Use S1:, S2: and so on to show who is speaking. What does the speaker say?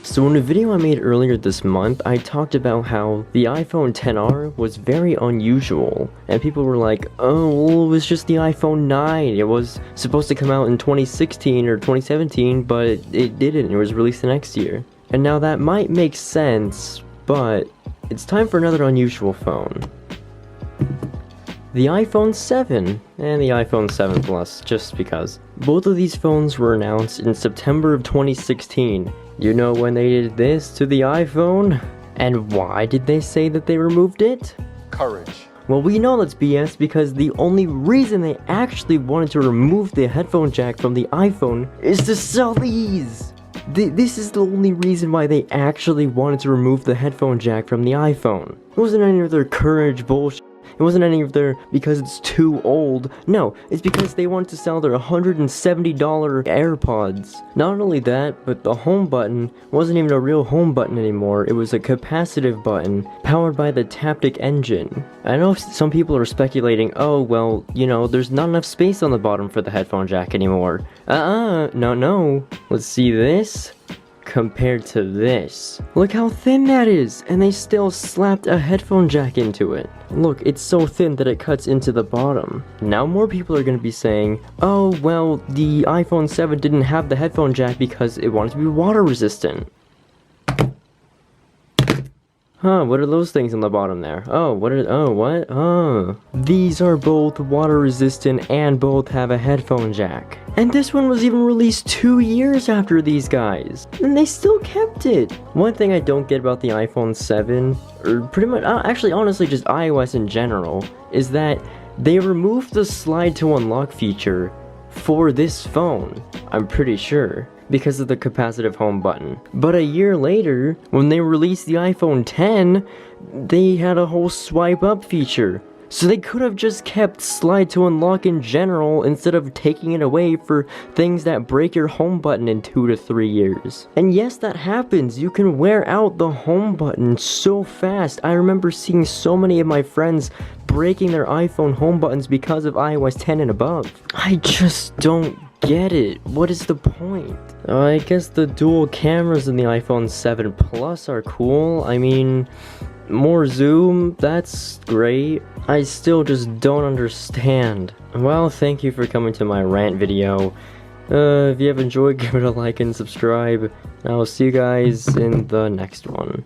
S1: So in a video I made earlier this month, I talked about how the iPhone XR was very unusual, and people were like, oh, well, it was just the iPhone 9, it was supposed to come out in 2016 or 2017, but it didn't, it was released the next year. And now that might make sense, but it's time for another unusual phone. The iPhone 7 and the iPhone 7 Plus, just because. Both of these phones were announced in September of 2016. You know when they did this to the iPhone? And why did they say that they removed it?
S2: Courage.
S1: Well, we know that's BS because the only reason they actually wanted to remove the headphone jack from the iPhone is to sell these! This is the only reason why they actually wanted to remove the headphone jack from the iPhone. It wasn't any of their courage bullshit. It wasn't any of their because it's too old. No, it's because they wanted to sell their $170 AirPods. Not only that, but the home button wasn't even a real home button anymore. It was a capacitive button powered by the Taptic engine. I know some people are speculating, oh, well, you know, there's not enough space on the bottom for the headphone jack anymore. No. Let's see this compared to this. Look how thin that is, and they still slapped a headphone jack into it. Look, it's so thin that it cuts into the bottom. Now more people are going to be saying, oh, well, the iPhone 7 didn't have the headphone jack because it wanted to be water resistant. Huh, what are those things on the bottom there? Oh, what? Oh. These are both water resistant and both have a headphone jack. And this one was even released 2 years after these guys. And they still kept it. One thing I don't get about the iPhone 7, or pretty much, actually honestly just iOS in general, is that they removed the slide to unlock feature for this phone, I'm pretty sure, because of the capacitive home button. But a year later, when they released the iPhone 10, they had a whole swipe up feature. So they could have just kept slide to unlock in general instead of taking it away for things that break your home button in 2 to 3 years. And yes, that happens. You can wear out the home button so fast. I remember seeing so many of my friends breaking their iPhone home buttons because of iOS 10 and above. I just don't get it. What is the point? I guess the dual cameras in the iPhone 7 Plus are cool. I mean, more zoom, that's great. I still just don't understand. Well, thank you for coming to my rant video. If you have enjoyed, give it a like and subscribe. I'll see you guys in the next one.